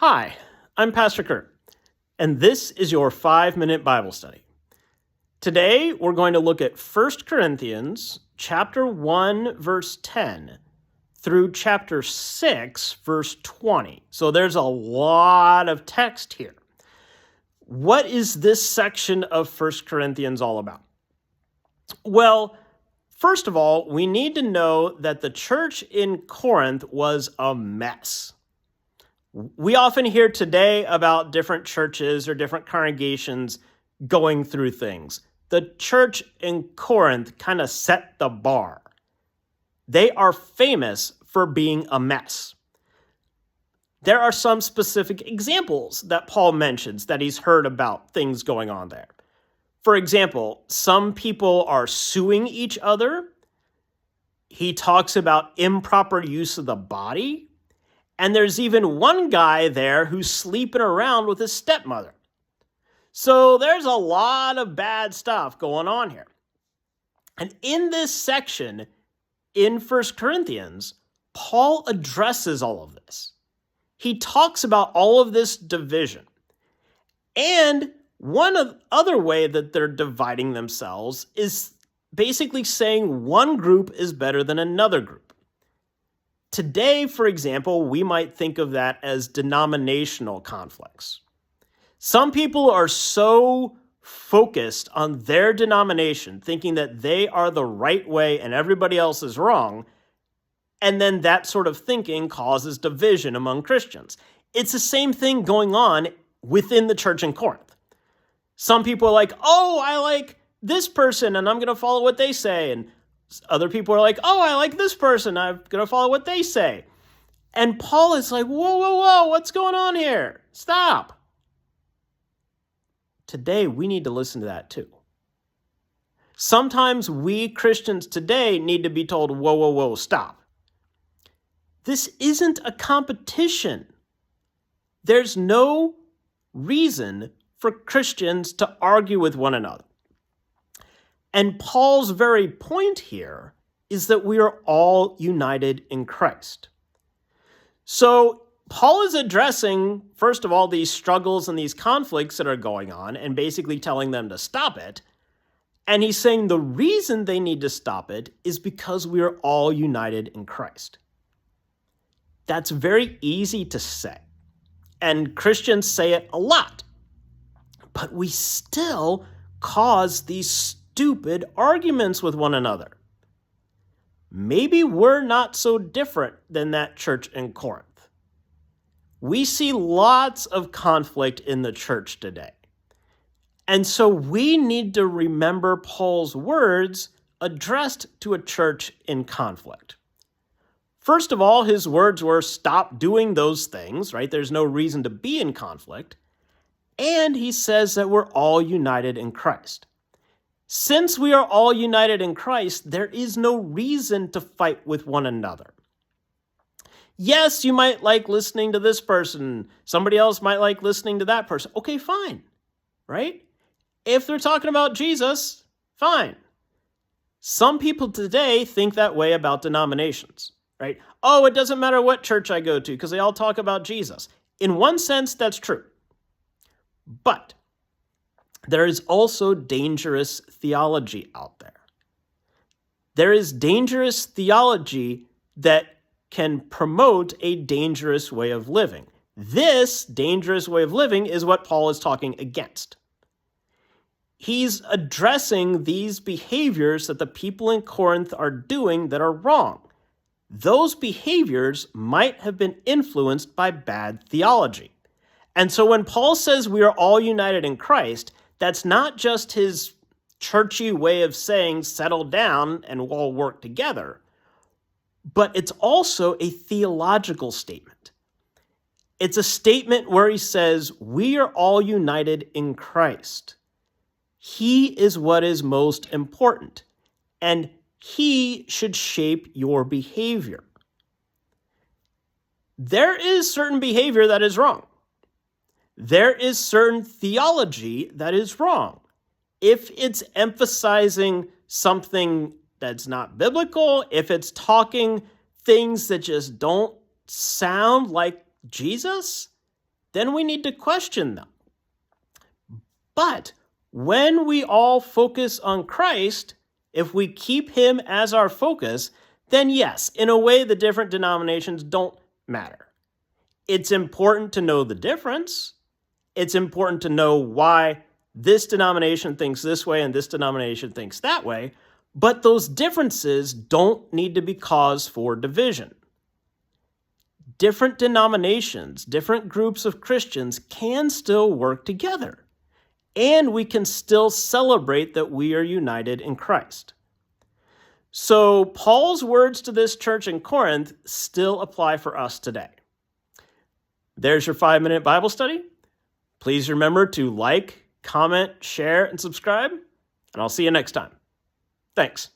Hi, I'm Pastor Kurt, and this is your 5-minute Bible study. Today, we're going to look at 1 Corinthians chapter 1, verse 10 through chapter 6, verse 20. So there's a lot of text here. What is this section of 1 Corinthians all about? Well, first of all, we need to know that the church in Corinth was a mess. We often hear today about different churches or different congregations going through things. The church in Corinth kind of set the bar. They are famous for being a mess. There are some specific examples that Paul mentions that he's heard about things going on there. For example, some people are suing each other. He talks about improper use of the body. And there's even one guy there who's sleeping around with his stepmother. So there's a lot of bad stuff going on here. And in this section, in 1 Corinthians, Paul addresses all of this. He talks about all of this division. And other way that they're dividing themselves is basically saying one group is better than another group. Today, for example, we might think of that as denominational conflicts. Some people are so focused on their denomination, thinking that they are the right way and everybody else is wrong, and then that sort of thinking causes division among Christians. It's the same thing going on within the church in Corinth. Some people are like, oh, I like this person and I'm going to follow what they say, and other people are like, oh, I like this person, I'm going to follow what they say. And Paul is like, whoa, what's going on here? Stop. Today, we need to listen to that too. Sometimes we Christians today need to be told, whoa, stop. This isn't a competition. There's no reason for Christians to argue with one another. And Paul's very point here is that we are all united in Christ. So Paul is addressing, first of all, these struggles and these conflicts that are going on and basically telling them to stop it. And he's saying the reason they need to stop it is because we are all united in Christ. That's very easy to say. And Christians say it a lot. But we still cause these stupid arguments with one another. Maybe we're not so different than that church in Corinth. We see lots of conflict in the church today. And so we need to remember Paul's words addressed to a church in conflict. First of all, his words were, stop doing those things, right? There's no reason to be in conflict. And he says that we're all united in Christ. Since we are all united in Christ, there is no reason to fight with one another. Yes, you might like listening to this person. Somebody else might like listening to that person. Okay, fine, right? If they're talking about Jesus, fine. Some people today think that way about denominations, right? Oh, it doesn't matter what church I go to because they all talk about Jesus. In one sense, that's true. But there is also dangerous theology out there. There is dangerous theology that can promote a dangerous way of living. This dangerous way of living is what Paul is talking against. He's addressing these behaviors that the people in Corinth are doing that are wrong. Those behaviors might have been influenced by bad theology. And so when Paul says we are all united in Christ, that's not just his churchy way of saying settle down and we'll all work together, but it's also a theological statement. It's a statement where he says we are all united in Christ. He is what is most important, and he should shape your behavior. There is certain behavior that is wrong. There is certain theology that is wrong. If it's emphasizing something that's not biblical, if it's talking things that just don't sound like Jesus, then we need to question them. But when we all focus on Christ, if we keep him as our focus, then yes, in a way, the different denominations don't matter. It's important to know the difference. It's important to know why this denomination thinks this way and this denomination thinks that way, but those differences don't need to be cause for division. Different denominations, different groups of Christians can still work together, and we can still celebrate that we are united in Christ. So Paul's words to this church in Corinth still apply for us today. There's your 5-minute Bible study. Please remember to like, comment, share, and subscribe, and I'll see you next time. Thanks.